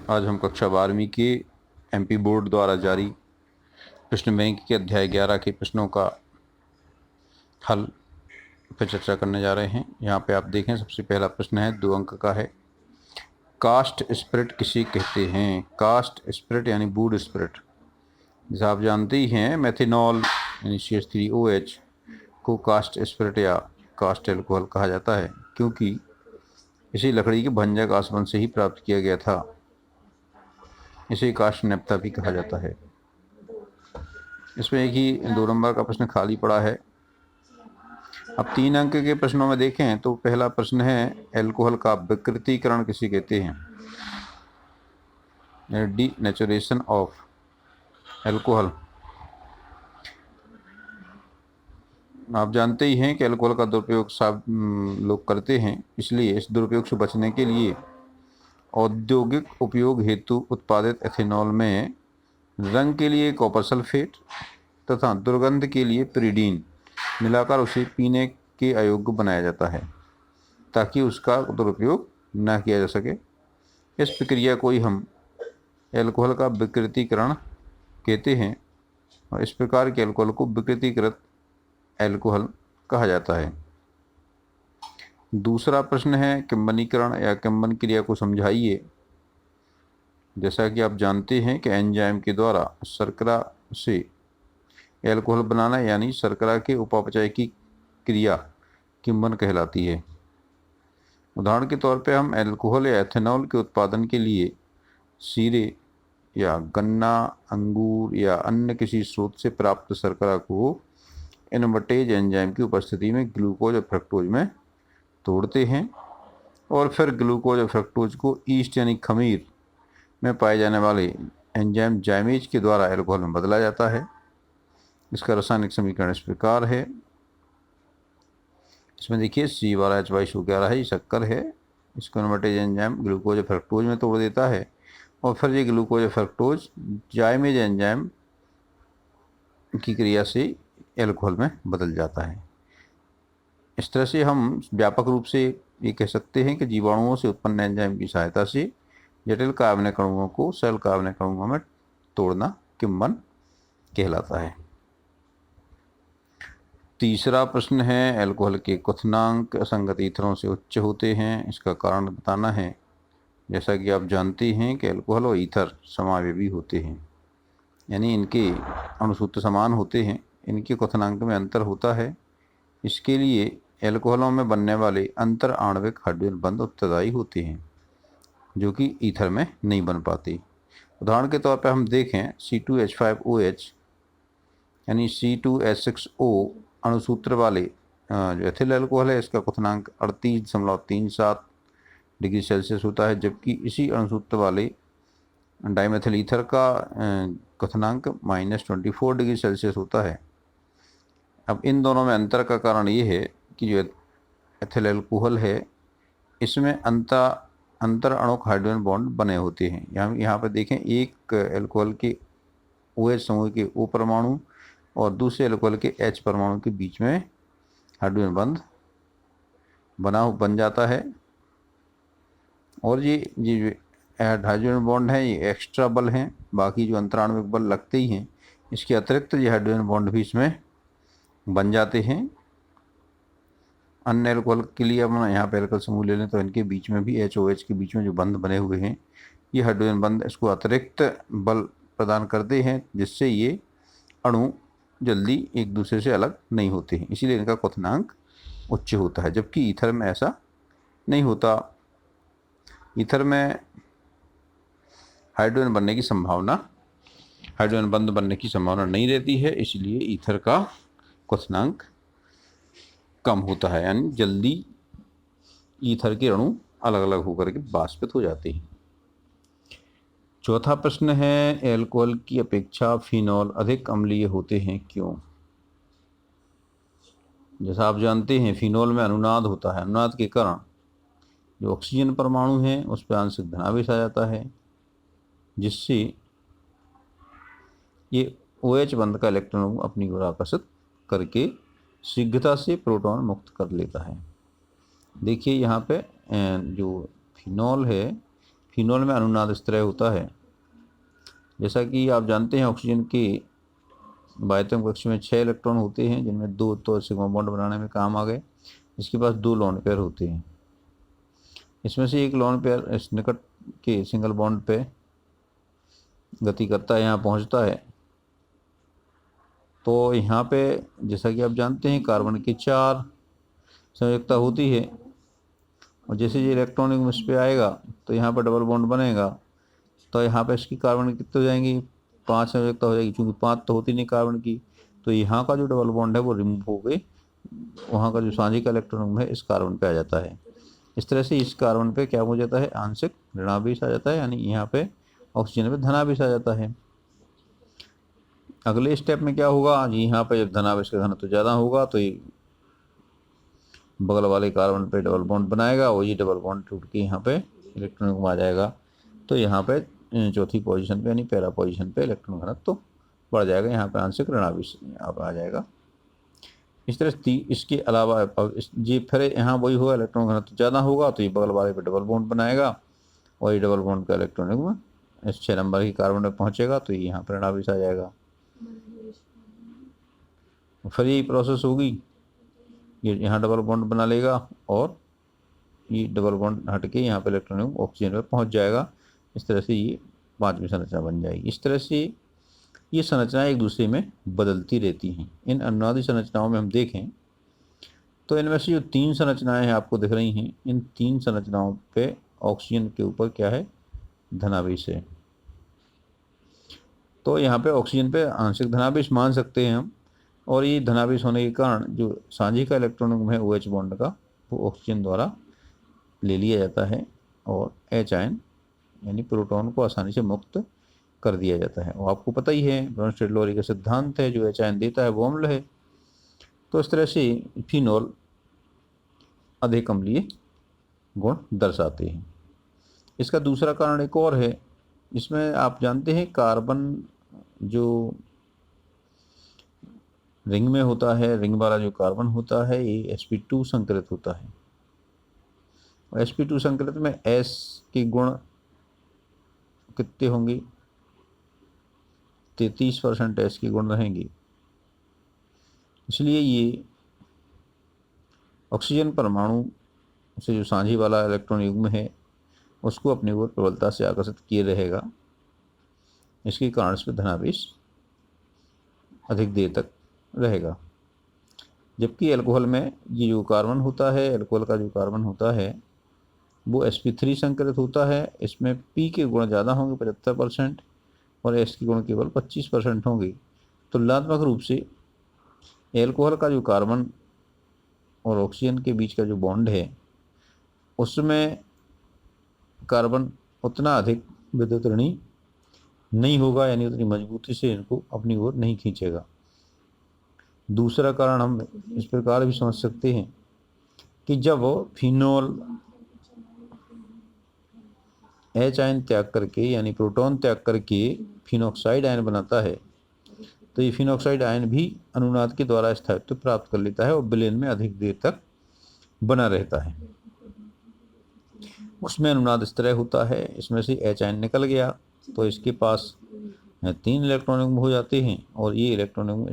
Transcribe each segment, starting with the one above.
आज हम कक्षा 12वीं के एमपी बोर्ड द्वारा जारी प्रश्न बैंक के अध्याय 11 के प्रश्नों का हल पर चर्चा करने जा रहे हैं। यहाँ पे आप देखें, सबसे पहला प्रश्न है, 2 अंक का है। कास्ट स्पिरिट किसे कहते हैं? कास्ट स्पिरिट यानी बूड स्पिरिट। जैसे आप जानते ही हैं, मेथेनॉल यानी CH3OH को कास्ट स्पिरिट या कास्ट एल्कोहल कहा जाता है, क्योंकि इसे लकड़ी के भंजक आसवन से ही प्राप्त किया गया था। इसे कास्ट नेप्था भी कहा जाता है। इसमें एक ही 2 नंबर का प्रश्न खाली पड़ा है। अब 3 अंक के प्रश्नों में देखें तो पहला प्रश्न है, एल्कोहल का विकृतीकरण किसे कहते हैं? Denaturation of alcohol. आप जानते ही हैं कि एल्कोहल का दुरुपयोग सब लोग करते हैं, इसलिए इस दुरुपयोग से बचने के लिए औद्योगिक उपयोग हेतु उत्पादित एथेनॉल में रंग के लिए कॉपर सल्फेट तथा दुर्गंध के लिए पिरीडीन मिलाकर उसे पीने के अयोग्य बनाया जाता है, ताकि उसका दुरुपयोग न किया जा सके। इस प्रक्रिया को ही हम एल्कोहल का विकृतीकरण कहते हैं और इस प्रकार के एल्कोहल को विकृतीकृत एल्कोहल कहा जाता है। दूसरा प्रश्न है, किंबनीकरण या किंबन क्रिया को समझाइए। जैसा कि आप जानते हैं कि एंजाइम के द्वारा शर्करा से एल्कोहल बनाना यानी शर्करा के उपापचय की क्रिया किंबन कहलाती है। उदाहरण के तौर पर हम एल्कोहल या एथेनॉल के उत्पादन के लिए सीरे या गन्ना, अंगूर या अन्य किसी स्रोत से प्राप्त शर्करा को इनवर्टेज एंजाइम की उपस्थिति में ग्लूकोज और फ्रक्टोज में तोड़ते हैं और फिर ग्लूकोज और फ्रक्टोज को ईस्ट यानी खमीर में पाए जाने वाले एंजाइम जाइमेज के द्वारा एल्कोहल में बदला जाता है। इसका रासायनिक समीकरण इस प्रकार है। इसमें देखिए, C12H22 है, ये शक्कर है। इसको इनवर्टेज एंजाइम ग्लूकोज और फ्रक्टोज में तोड़ देता है और फिर ये ग्लूकोज और फ्रक्टोज जाइमेज एंजाइम की क्रिया से एल्कोहल में बदल जाता है। इस तरह से हम व्यापक रूप से ये कह सकते हैं कि जीवाणुओं से उत्पन्न एंजाइम की सहायता से जटिल कार्बनिक अणुओं को सेल कार्बनिक अणुओं में तोड़ना किंबन कहलाता है। तीसरा प्रश्न है, एल्कोहल के क्वथनांक असंगत ईथरों से उच्च होते हैं, इसका कारण बताना है। जैसा कि आप जानते हैं कि एल्कोहल और ईथर समावयवी होते हैं, यानी इनके अणुसूत्र समान होते हैं, इनके क्वथनांक में अंतर होता है। इसके लिए एल्कोहलों में बनने वाले अंतर आणविक हाइड्रोजन बंध उत्तरदायी होते हैं, जो कि ईथर में नहीं बन पाते। उदाहरण के तौर पर हम देखें, C2H5OH यानी C2H6O अणुसूत्र वाले जो एथिल एल्कोहल है, इसका क्वथनांक 38.37 डिग्री सेल्सियस होता है, जबकि इसी अणुसूत्र वाले डाइमेथिल ईथर का क्वथनांक -24 डिग्री सेल्सियस होता है। अब इन दोनों में अंतर का कारण ये है कि जो एथिल एल्कोहल है, इसमें अंतर अणुक हाइड्रोजन बॉन्ड बने होते हैं। यहाँ पर देखें, एक एल्कोहल के OH समूह के O परमाणु और दूसरे एल्कोहल के H परमाणु के बीच में हाइड्रोजन बंध बन जाता है और ये जो हाइड्रोजन बॉन्ड है, ये एक्स्ट्रा बल हैं। बाकी जो अंतराण्विक बल लगते ही हैं, इसके अतिरिक्त ये हाइड्रोजन बॉन्ड भी इसमें बन जाते हैं। अन्य एल्कोहल के लिए हम यहाँ पे एल्कोहल समूह ले लें तो इनके बीच में भी HOH के बीच में जो बंध बने हुए हैं, ये हाइड्रोजन बंध इसको अतिरिक्त बल प्रदान करते हैं, जिससे ये अणु जल्दी एक दूसरे से अलग नहीं होते हैं। इसीलिए इनका क्वथनांक उच्च होता है, जबकि ईथर में ऐसा नहीं होता। ईथर में हाइड्रोजन बंध बनने की संभावना नहीं रहती है, इसलिए ईथर का क्वथनांक कम होता है, यानी जल्दी ईथर के अणु अलग अलग होकर के वाष्पित हो जाते हैं। चौथा प्रश्न है, एल्कोहल की अपेक्षा फिनॉल अधिक अम्लीय होते हैं, क्यों? जैसा आप जानते हैं, फिनॉल में अनुनाद होता है। अनुनाद के कारण जो ऑक्सीजन परमाणु है उस पर आंशिक धनावेश आ जाता है, जिससे ये OH बंध का इलेक्ट्रॉन को अपनी ओर आकर्षित करके शीघ्रता से प्रोटॉन मुक्त कर लेता है। देखिए यहाँ पे जो फिनॉल है, फिनोल में अनुनाद इस तरह होता है। जैसा कि आप जानते हैं ऑक्सीजन के बाह्यतम कक्ष में 6 इलेक्ट्रॉन होते हैं, जिनमें 2 तो सिग्मा बॉन्ड बनाने में काम आ गए। इसके पास 2 लोन पेयर होते हैं। इसमें से एक लोन पेयर इस निकट के सिंगल बॉन्ड पे गति करता है, यहाँ पहुँचता है। तो यहाँ पे जैसा कि आप जानते हैं कार्बन की 4 संयोजकता होती है, और जैसे ये इलेक्ट्रॉन इस पे आएगा तो यहाँ पर डबल बॉन्ड बनेगा। तो यहाँ पे इसकी कार्बन कितने हो जाएंगी, 5 संयोजकता हो जाएगी, क्योंकि 5 तो होती नहीं कार्बन की। तो यहाँ का जो डबल बॉन्ड है वो रिमूव हो गई, वहाँ का जो सांझी का इलेक्ट्रॉन है इस कार्बन पे आ जाता है। इस तरह से इस कार्बन पे क्या हो जाता है, आंशिक ऋणावेश आ जाता है, यानी यहाँ पे ऑक्सीजन पे धनावेश आ जाता है। अगले स्टेप में क्या होगा जी, यहाँ पे जब धनावेश का घनत्व ज़्यादा होगा तो ये बगल वाले कार्बन पे डबल बॉन्ड बनाएगा, और ये डबल बॉन्ड टूट के यहाँ पे इलेक्ट्रॉन आ जाएगा। तो यहाँ पे चौथी पोजीशन पे यानी पैरा पोजीशन पे इलेक्ट्रॉन घनत्व तो बढ़ जाएगा, यहाँ पे आंशिक ऋणावेश आ जाएगा। इस तरह से इसके अलावा ये फिर यहाँ वही होगा, इलेक्ट्रॉन घनत्व ज़्यादा होगा तो ये बगल वाले पे डबल बॉन्ड बनाएगा, और ये डबल बॉन्ड का इलेक्ट्रॉन इस 6 नंबर की कार्बन में पहुँचेगा, तो ये यहाँ पर ऋणावेश आ जाएगा। फिर यही प्रोसेस होगी, ये यहाँ डबल बॉन्ड बना लेगा, और ये डबल बॉन्ड हट के यहाँ पे इलेक्ट्रॉन ऑक्सीजन पे पहुँच जाएगा। इस तरह से ये 5वीं संरचना बन जाएगी। इस तरह से ये संरचनाएं एक दूसरे में बदलती रहती हैं। इन अनुनादी संरचनाओं में हम देखें तो इनमें से जो 3 संरचनाएं हैं आपको दिख रही हैं, इन 3 संरचनाओं पे ऑक्सीजन के ऊपर क्या है, धनावेश है। तो यहाँ पे ऑक्सीजन पे आंशिक धनावेश मान सकते हैं हम, और ये धनावेश होने के कारण जो सांझी का इलेक्ट्रॉन है OH बॉन्ड का, वो ऑक्सीजन द्वारा ले लिया जाता है, और H आयन यानी प्रोटॉन को आसानी से मुक्त कर दिया जाता है। और आपको पता ही है ब्रोंस्टेड-लोरी का सिद्धांत है, जो H आयन देता है वो अम्ल है। तो इस तरह से फिनोल अधिक अम्लीय गुण दर्शाते हैं। इसका दूसरा कारण एक और है, इसमें आप जानते हैं कार्बन जो रिंग में होता है, रिंग वाला जो कार्बन होता है ये sp2 संकलित होता है, और sp2 संकलित में S के गुण कितने होंगे, 33% S के गुण रहेंगे। इसलिए ये ऑक्सीजन परमाणु से जो सांझी वाला इलेक्ट्रॉन युग्म है उसको अपनी ओर प्रबलता से आकर्षित किए रहेगा। इसके कारण इस पर धनावेश अधिक देर तक रहेगा। जबकि अल्कोहल में ये जो कार्बन होता है, अल्कोहल का जो कार्बन होता है वो sp3 संकलित होता है। इसमें P के गुण ज़्यादा होंगे 75%, और S के गुण केवल 25% होंगे। तुलनात्मक रूप से अल्कोहल का जो कार्बन और ऑक्सीजन के बीच का जो बॉन्ड है उसमें कार्बन उतना अधिक विद्युत ऋणी नहीं होगा, यानी उतनी मजबूती से इनको अपनी ओर नहीं खींचेगा। दूसरा कारण हम इस प्रकार भी समझ सकते हैं कि जब फिनोल H आयन त्याग करके यानी प्रोटॉन त्याग करके फिनॉक्साइड आयन बनाता है, तो ये फिनॉक्साइड आयन भी अनुनाद के द्वारा स्थायित्व प्राप्त कर लेता है और विलयन में अधिक देर तक बना रहता है। उसमें अनुनाद इस तरह होता है, इसमें से H आयन निकल गया तो इसके पास 3 इलेक्ट्रॉन युग्म हो जाते हैं, और ये इलेक्ट्रॉन युग्म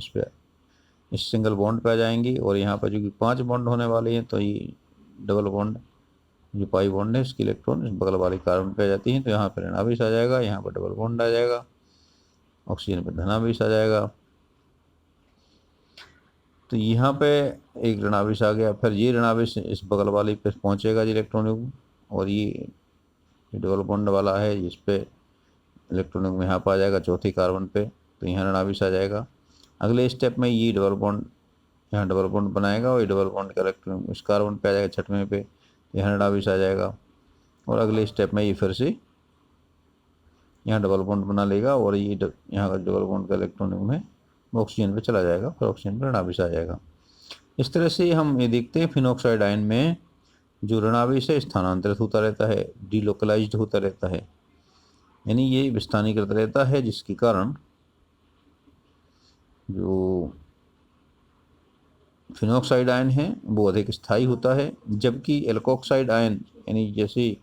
इस सिंगल बॉन्ड पे आ जाएंगे, और यहाँ पर जो कि 5 बॉन्ड होने वाले हैं तो ये डबल बॉन्ड जो पाई बॉन्ड है इसकी इलेक्ट्रॉन इस बगल वाले कार्बन पे आ जाती हैं। तो यहाँ पर ऋणावेश आ जाएगा, यहाँ पर डबल बॉन्ड आ जाएगा, ऑक्सीजन पर धनावेश आ जाएगा। तो यहाँ पे एक ऋणावेश आ गया, फिर ये ऋणावेश इस बगल वाले पे पहुँचेगा इलेक्ट्रॉन युग्म, और ये डबल बॉन्ड वाला है जिस पे इलेक्ट्रॉन युग्म यहाँ पर आ जाएगा चौथे कार्बन पे, तो यहाँ ऋणावेश आ जाएगा। अगले स्टेप में ये डबल बॉन्ड यहाँ डबल बॉन्ड बनाएगा, और ये डबल बॉन्ड का इलेक्ट्रॉन इस कार्बन पे आ जाएगा छठवें पे, तो यहाँ ऋणावेश आ जाएगा। और अगले स्टेप में ये फिर से यहाँ डबल बॉन्ड बना लेगा, और ये यहाँ का डबल बॉन्ड का इलेक्ट्रॉन युग्म है ऑक्सीजन पे चला जाएगा, फिर ऑक्सीजन पर ऋणावेश आ जाएगा। इस तरह से हम ये देखते हैं फिनॉक्साइड आयन में जो ऋणावेश है स्थानांतरित होता रहता है, डिलोकलाइज्ड होता रहता है, यानी ये विस्थानीकृत रहता है, जिसके कारण जो फिनॉक्साइड आयन है वो अधिक स्थायी होता है। जबकि एल्कोक्साइड आयन यानी जैसे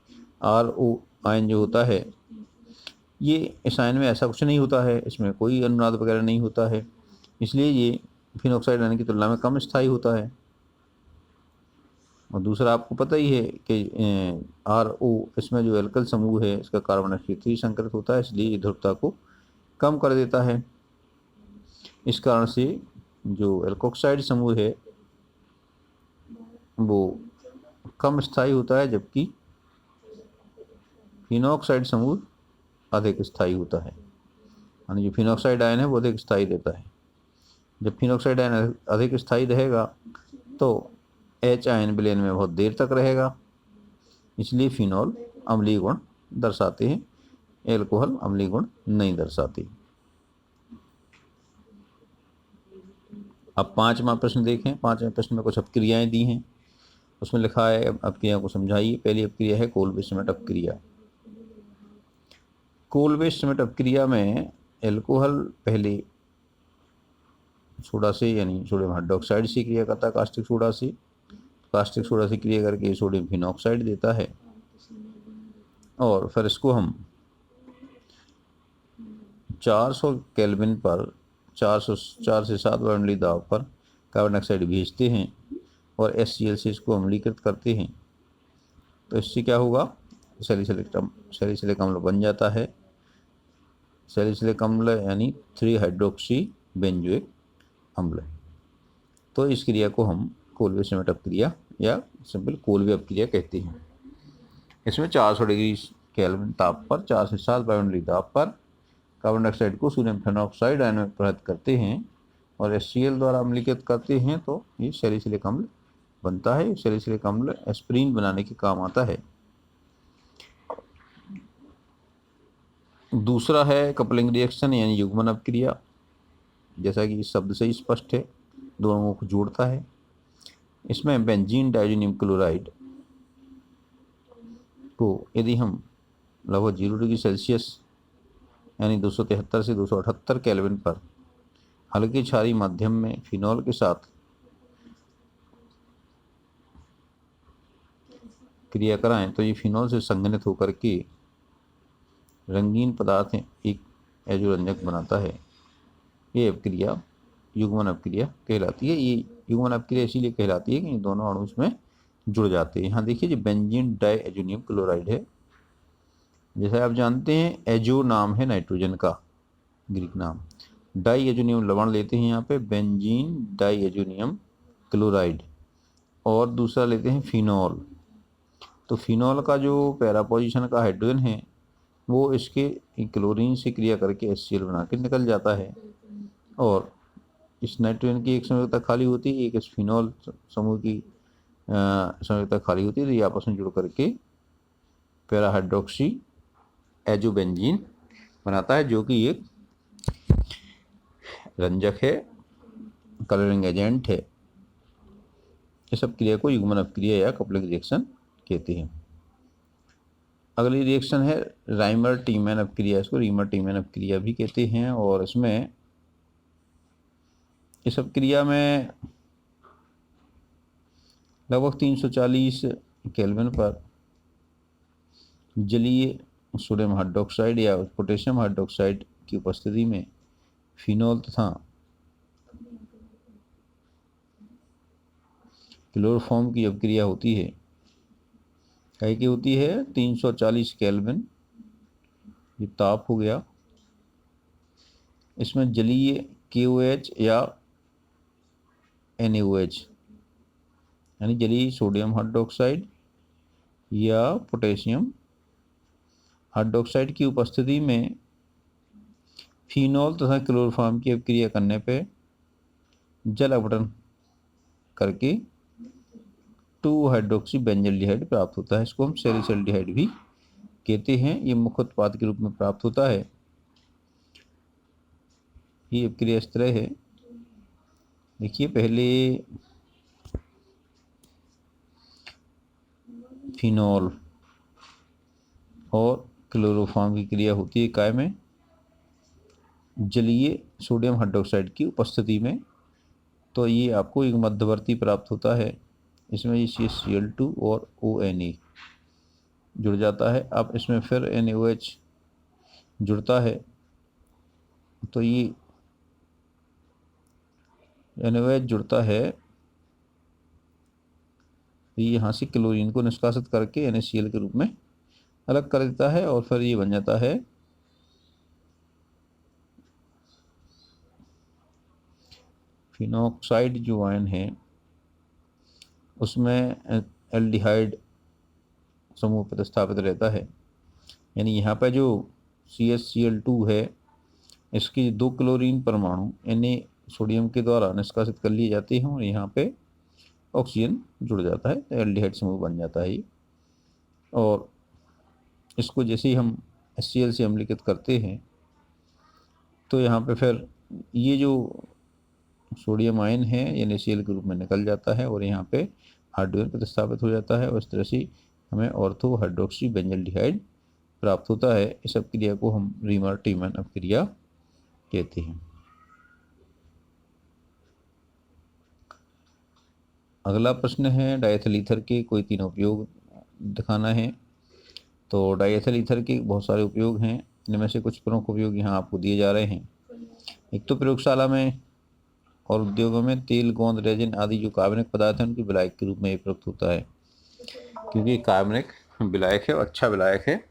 आयन जो होता है, ये इस आयन में ऐसा कुछ नहीं होता है, इसमें कोई अनुनाद वगैरह नहीं होता है, इसलिए ये फिनॉक्साइड आयन की तुलना में कम स्थायी होता है। और दूसरा आपको पता ही है कि RO, इसमें जो एल्कल समूह है इसका कार्बन sp3 संकरित होता है, इसलिए ये ध्रुवता को कम कर देता है। इस कारण से जो एल्कोक्साइड समूह है वो कम स्थायी होता है, जबकि फिनॉक्साइड समूह अधिक स्थायी होता है, यानी जो फिनॉक्साइड आयन है वो अधिक स्थायी रहता है। जब फिनॉक्साइड आयन अधिक स्थायी रहेगा तो H आयन विलयन में बहुत देर तक रहेगा, इसलिए फिनॉल अम्लीय गुण दर्शाते हैं, एल्कोहल अम्लीय गुण नहीं दर्शाते। अब 5वां प्रश्न देखें। 5वें प्रश्न में कुछ अपक्रियाएं दी हैं, उसमें लिखा है अपक्रिया को समझाइए। पहली अपक्रिया है कोल्बे-श्मिट अपक्रिया। कोल्बे-श्मिट अपक्रिया में एल्कोहल पहले सोडा से यानी सोडियम हाइड्रोक्साइड से क्रिया करता है, कास्टिक सोडा से। कास्टिक सोडा से क्रिया करके सोडियम फिनॉक्साइड देता है, और फिर इसको हम 400 केल्विन पर 4 से 7 वायुमंडलीय दाब पर कार्बन डाइऑक्साइड भेजते हैं और HCl से इसको अम्लीकृत करते हैं। तो इससे क्या होगा, सैलिसिलिक अम्ल बन जाता है। सैलिसिलिक अम्ल यानी 3 हाइड्रोक्सी बेंजोइक अम्ल। तो इस क्रिया को हम कोल्बे-श्मिट अपक्रिया या सिंपल कोल्बे अपक्रिया कहते हैं। इसमें 400 डिग्री केल्विन ताप पर 4 से 7 वायुमंडलीय दाब पर कार्बन डाइऑक्साइड को सोडियम फिनॉक्साइड आयन में परिवर्तित करते हैं और HCl द्वारा अम्लीकृत करते हैं, तो ये सैलिसिलिक अम्ल बनता है। सैलिसिलिक अम्ल एस्पिरिन बनाने के काम आता है। दूसरा है कपलिंग रिएक्शन यानी युग्मन अपक्रिया। जैसा कि इस शब्द से ही स्पष्ट है, दोनों को जोड़ता है। इसमें बेंजीन डाइज़ोनियम क्लोराइड को यदि हम लगभग 0 डिग्री सेल्सियस यानी 273 से 278 केल्विन पर हल्के क्षारीय माध्यम में फिनॉल के साथ क्रिया कराएं तो ये फिनॉल से संघनित होकर के रंगीन पदार्थ एक एजोरंजक बनाता है। ये अपक्रिया युग्मन अपक्रिया कहलाती है। ये युग्मन अपक्रिया इसीलिए कहलाती है कि दोनों अणु इसमें जुड़ जाते हैं। यहाँ देखिए, जो बेंजीन डाइएजोनियम क्लोराइड है, जैसा आप जानते हैं एजो नाम है नाइट्रोजन का ग्रीक नाम, डाइएजोनियम लवण लेते हैं यहाँ पे बेंजीन डाइएजोनियम क्लोराइड, और दूसरा लेते हैं फिनॉल। तो फिनॉल का जो पैरा पोजीशन का हाइड्रोजन है वो इसके क्लोरीन से क्रिया करके HCl बना के निकल जाता है, और इस नाइट्रोजन की एक संयोजकता खाली होती है, एक इस फिनॉल समूह की संयोजकता खाली होती है, तो ये आपस में जुड़ करके पैरा हाइड्रोक्सी एजोबेंजीन बनाता है, जो कि एक रंजक है, कलरिंग एजेंट है। इस अपक्रिया को युग्मन अपक्रिया या कपलिंग रिएक्शन कहते हैं। अगली रिएक्शन है राइमर टीमैन अपक्रिया। इसको रीमर टीमैन अपक्रिया भी कहते हैं, और इसमें इस अपक्रिया में लगभग 340 केल्विन पर जलीय सोडियम हाइड्रोक्साइड या पोटेशियम हाइड्रोक्साइड की उपस्थिति में फिनॉल तथा क्लोरोफॉर्म की अपक्रिया होती है। कई की होती है 340 केल्विन, ये ताप हो गया। इसमें जलीय KOH या NaOH यानी जलीय सोडियम हाइड्रोक्साइड या पोटेशियम हाइड्रोक्साइड की उपस्थिति में फिनॉल तथा क्लोरोफॉर्म की अपक्रिया करने पे जल अपघटन करके 2 हाइड्रोक्सी बेंजल्डिहाइड प्राप्त होता है। इसको हम सैलिसिल्डिहाइड भी कहते हैं। ये मुख्य उत्पाद के रूप में प्राप्त होता है। ये अपक्रिया इस तरह है, देखिए, पहले फिनॉल और क्लोरोफॉर्म की क्रिया होती है काय में जलीय सोडियम हाइड्रोक्साइड की उपस्थिति में, तो ये आपको एक मध्यवर्ती प्राप्त होता है। इसमें ये CH-Cl2 और ONA जुड़ जाता है। अब इसमें फिर NaOH जुड़ता है, तो ये NaOH जुड़ता है, तो ये यहाँ से क्लोरीन को निष्कासित करके NaCl के रूप में अलग कर देता है, और फिर ये बन जाता है फिनॉक्साइड। जो आयन है उसमें एल्डिहाइड समूह प्रतिस्थापित रहता है, यानी यहाँ पर जो CHCl2 है, इसकी 2 क्लोरीन परमाणु Na सोडियम के द्वारा निष्कासित कर लिए जाते हैं और यहाँ पे ऑक्सीजन जुड़ जाता है, तो एल्डिहाइड समूह बन जाता है ये। और इसको जैसे ही हम HCl से अम्लीकृत करते हैं तो यहाँ पे फिर ये जो सोडियम आयन है ये NaCl के रूप में निकल जाता है और यहाँ पे हाइड्रोजन प्रतिस्थापित हो जाता है, और इस तरह से हमें ऑर्थो हाइड्रोक्सी बेंजल्डिहाइड प्राप्त होता है। इस अपक्रिया को हम रीमर टीमन अपक्रिया कहते हैं। अगला प्रश्न है डायथिल ईथर के कोई 3 उपयोग दिखाना है। तो डायथिल ईथर के बहुत सारे उपयोग हैं, इनमें से कुछ प्रमुख उपयोग यहाँ आपको दिए जा रहे हैं। एक तो प्रयोगशाला में और उद्योगों में तेल, गोंद, रेजिन आदि जो कार्बनिक पदार्थ हैं उनके विलायक के रूप में प्रयुक्त होता है, क्योंकि कार्बनिक विलायक है और अच्छा विलायक है।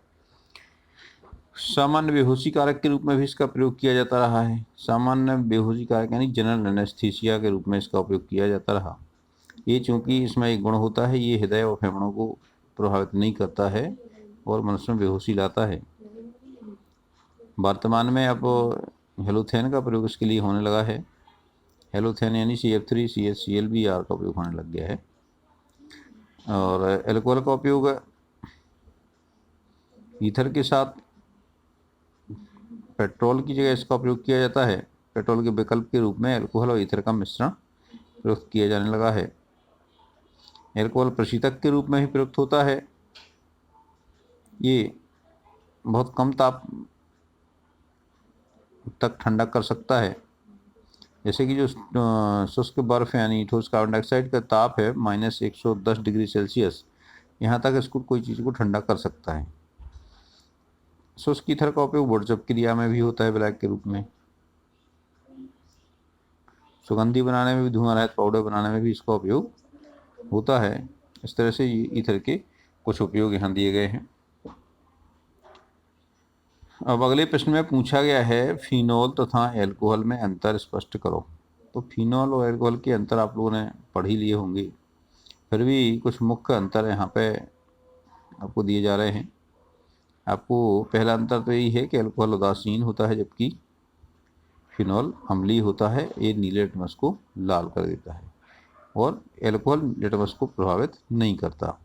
सामान्य बेहोशी कारक के रूप में भी इसका प्रयोग किया जाता रहा है। सामान्य बेहोशी कारक यानी जनरल एनेस्थीसिया के रूप में इसका उपयोग किया जाता रहा। ये चूँकि इसमें एक गुण होता है, ये हृदय और फेफड़ों को प्रभावित नहीं करता है और मनुष्य में बेहोशी लाता है। वर्तमान में अब हेलोथेन का प्रयोग इसके लिए होने लगा है। हेलोथेन यानी CF3CHClBr का उपयोग होने लग गया है। और एल्कोहल का उपयोग ईथर के साथ पेट्रोल की जगह इसका प्रयोग किया जाता है। पेट्रोल के विकल्प के रूप में एल्कोहल और ईथर का मिश्रण प्रयुक्त किया जाने लगा है। एल्कोहल प्रशीतक के रूप में ही प्रयुक्त होता है। ये बहुत कम ताप तक ठंडा कर सकता है, जैसे कि जो शुष्क बर्फ यानी ठोस कार्बन डाइऑक्साइड का ताप है -110 डिग्री सेल्सियस, यहाँ तक इसको कोई चीज़ को ठंडा कर सकता है। शुष्क ईथर का उपयोग बुर्जब क्रिया में भी होता है विलायक के रूप में। सुगंधी बनाने में भी, धुआं रहित पाउडर बनाने में भी इसका उपयोग होता है। इस तरह से ईथर के कुछ उपयोग यहाँ दिए गए हैं। अब अगले प्रश्न में पूछा गया है फिनॉल तथा एल्कोहल में अंतर स्पष्ट करो। तो फिनॉल और एल्कोहल के अंतर आप लोगों ने पढ़ ही लिए होंगे, फिर भी कुछ मुख्य अंतर यहाँ पे आपको दिए जा रहे हैं। आपको पहला अंतर तो यही है कि एल्कोहल उदासीन होता है जबकि फिनॉल अम्लीय होता है। ये नीले लिटमस को लाल कर देता है और एल्कोहल लिटमस को प्रभावित नहीं करता।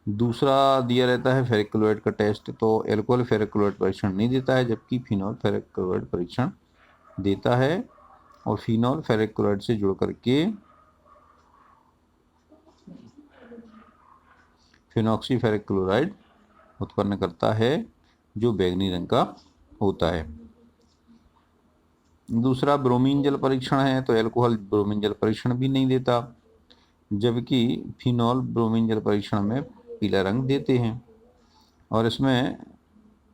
दूसरा दिया रहता है फेरिक क्लोराइड का टेस्ट। तो एल्कोहल फेरिक क्लोराइड परीक्षण नहीं देता है जबकि फिनॉल फेरिक क्लोराइड परीक्षण देता है, और फिनॉल फेरिक क्लोराइड से जुड़ करके फिनॉक्सी फेरिक क्लोराइड उत्पन्न करता है जो बैंगनी रंग का होता है। दूसरा ब्रोमीन जल परीक्षण है। तो एल्कोहल ब्रोमीन जल परीक्षण भी नहीं देता जबकि फिनॉल ब्रोमीन जल परीक्षण में पीला रंग देते हैं। और इसमें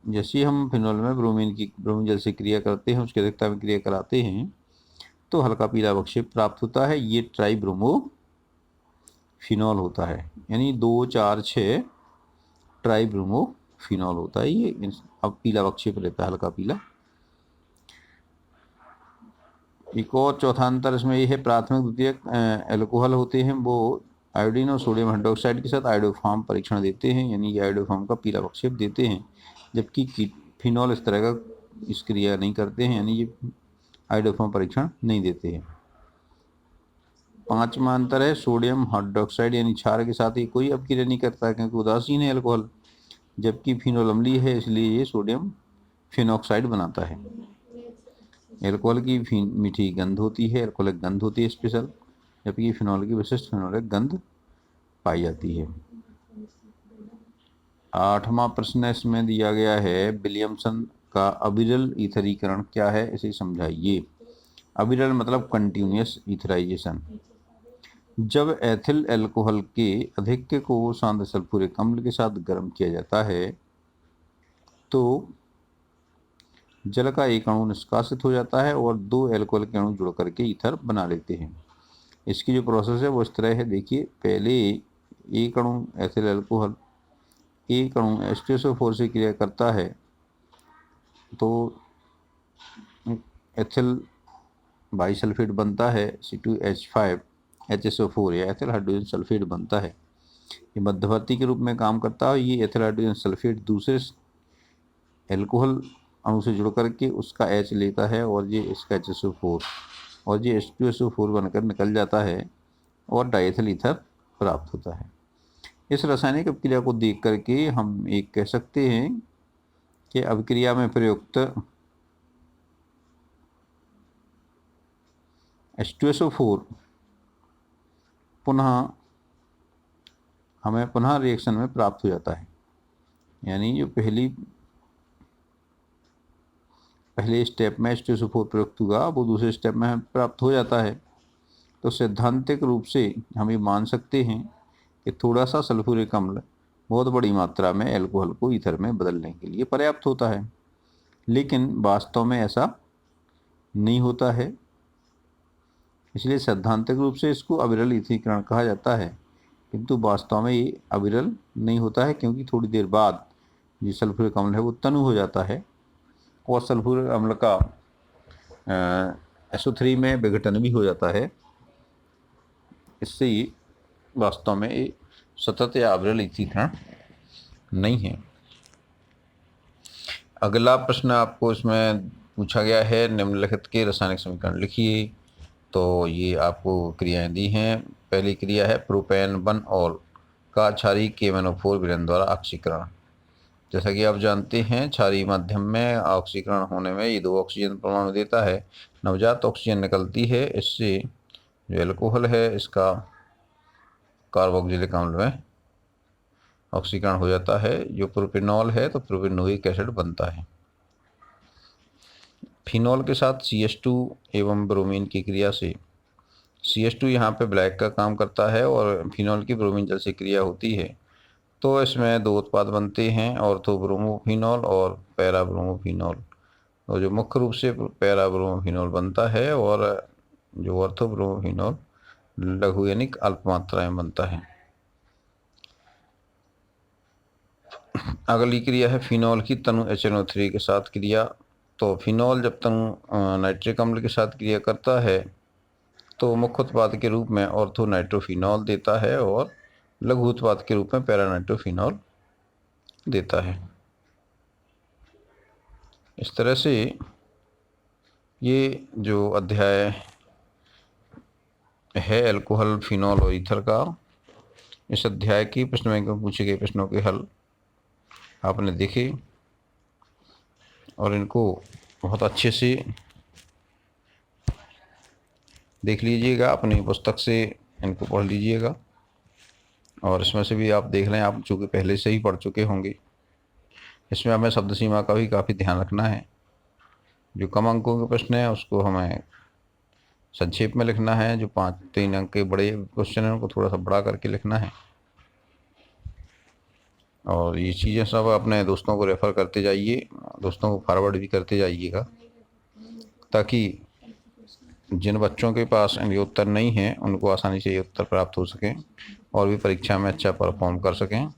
जैसे ही हम फिनॉल में ब्रोमीन जल से क्रिया करते हैं, उसकी अधिकता में क्रिया कराते हैं, तो हल्का पीला अवक्षेप प्राप्त होता है। ये ट्राइब्रोमो फिनॉल होता है, यानी 2, 4, 6 ट्राइब्रोमो फिनॉल होता है। ये अब पीला अवक्षेप रहता है, हल्का पीला। एक और चौथा अंतर इसमें ये है, प्राथमिक द्वितीयक एल्कोहल होते हैं वो आयोडीन और सोडियम हाइड्रोक्साइड के साथ आयोडोफॉर्म परीक्षण देते हैं, यानी ये आयोडोफॉर्म का पीला अवक्षेप देते हैं, जबकि फिनॉल इस तरह का इस क्रिया नहीं करते हैं, यानी ये आयोडोफॉर्म परीक्षण नहीं देते हैं। पांचवा अंतर है सोडियम हाइड्रोक्साइड यानी क्षार के साथ ये कोई अपक्रिया नहीं करता क्योंकि उदासीन है एल्कोहल, जबकि फिनॉल अम्लीय है इसलिए ये सोडियम फिनॉक्साइड बनाता है। एल्कोहल की मीठी गंध होती है, एल्कोहलिक गंध होती है स्पेशल, जबकि फिनॉल की विशिष्ट फिनॉलिक गंध पाई जाती है। 8वां प्रश्न इसमें दिया गया है विलियमसन का अविरल ईथरीकरण क्या है, इसे समझाइए। अविरल मतलब कंटिन्यूअस ईथराइजेशन। जब एथिल अल्कोहल के अधिक्य को शांत सल्फ्यूरिक अम्ल के साथ गर्म किया जाता है तो जल का एक अणु निष्कासित हो जाता है और दो अल्कोहल के अणु जुड़ करके ईथर बना लेते हैं। इसकी जो प्रोसेस है वो इस तरह है। देखिए, पहले एक अणु एथिल अल्कोहल एक अणु H2SO4 से क्रिया करता है तो एथिल बाइसल्फेट बनता है C2H5HSO4 या एथिल हाइड्रोजन सल्फेट बनता है। ये मध्यवर्ती के रूप में काम करता है। ये एथिल हाइड्रोजन सल्फेट दूसरे एल्कोहल अणु से जुड़ करके उसका H लेता है और ये इसका HSO4 और ये H2SO4 बनकर निकल जाता है और डाइएथिल ईथर प्राप्त होता है। इस रासायनिक अभिक्रिया को देख करके हम एक कह सकते हैं कि अभिक्रिया में प्रयुक्त H2SO4 हमें पुनः रिएक्शन में प्राप्त हो जाता है। यानी जो पहले स्टेप में H2SO4 प्रयुक्त हुआ वो दूसरे स्टेप में प्राप्त हो जाता है। तो सैद्धांतिक रूप से हम ये मान सकते हैं कि थोड़ा सा सल्फ्यूरिक अम्ल बहुत बड़ी मात्रा में अल्कोहल को ईथर में बदलने के लिए पर्याप्त होता है, लेकिन वास्तव में ऐसा नहीं होता है। इसलिए सैद्धांतिक रूप से इसको अविरल ईथीकरण कहा जाता है, किंतु वास्तव में ये अविरल नहीं होता है, क्योंकि थोड़ी देर बाद जो सल्फ्यूरिक अम्ल है वो तनु हो जाता है और सल्फ्यूरिक अम्ल का SO3 में विघटन भी हो जाता है। इससे ये वास्तव में ये सतत या अविरल ईथीकरण नहीं है। अगला प्रश्न आपको इसमें पूछा गया है, निम्नलिखित के रासायनिक समीकरण लिखिए। तो ये आपको क्रियाएं दी हैं। पहली क्रिया है प्रोपेन 1-ऑल का क्षारीय KMnO4 विलयन द्वारा ऑक्सीकरण। जैसा कि आप जानते हैं, क्षारीय माध्यम में ऑक्सीकरण होने में ये 2 ऑक्सीजन परमाणु देता है। नवजात ऑक्सीजन निकलती है। इससे जो एल्कोहल है इसका कार्बोक्सिलिक अम्ल में ऑक्सीकरण हो जाता है। जो प्रोपेनॉल है तो प्रोपेनोइक एसिड बनता है। फिनॉल के साथ CH2 एवं ब्रोमीन की क्रिया से CH2 यहाँ पे ब्लैक का काम करता है और फिनॉल की ब्रोमीन जल से क्रिया होती है। तो इसमें 2 उत्पाद बनते हैं, ऑर्थोब्रोमोफिनॉल और पैराब्रोमोफिनॉल। तो जो मुख्य रूप से पैराब्रोमोफिनॉल बनता है और जो ऑर्थोब्रोमोफिनॉल लघु यानी अल्प मात्रा में बनता है। अगली क्रिया है फिनॉल की तनु HNO3 के साथ क्रिया। तो फिनॉल जब तनु नाइट्रिक अम्ल के साथ क्रिया करता है तो मुख्य उत्पाद के रूप में ऑर्थोनाइट्रोफिनॉल देता है और लघु उत्पाद के रूप में पैरानाइट्रोफिनॉल देता है। इस तरह से ये जो अध्याय है अल्कोहल, फिनॉल और ईथर का, इस अध्याय की प्रश्न बैंक में पूछे गए प्रश्नों के हल आपने देखे और इनको बहुत अच्छे से देख लीजिएगा। अपनी पुस्तक से इनको पढ़ लीजिएगा और इसमें से भी आप देख लें, आप चूँकि पहले से ही पढ़ चुके होंगे। इसमें हमें शब्द सीमा का भी काफ़ी ध्यान रखना है। जो कम अंकों के प्रश्न हैं उसको हमें संक्षेप में लिखना है। जो 3 अंक के बड़े क्वेश्चन हैं उनको थोड़ा सा बड़ा करके लिखना है। और ये चीज़ें सब अपने दोस्तों को रेफ़र करते जाइए, दोस्तों को फॉरवर्ड भी करते जाइएगा, ताकि जिन बच्चों के पास इनके उत्तर नहीं हैं उनको आसानी से ये उत्तर प्राप्त हो सकें और भी परीक्षा में अच्छा परफॉर्म कर सकें।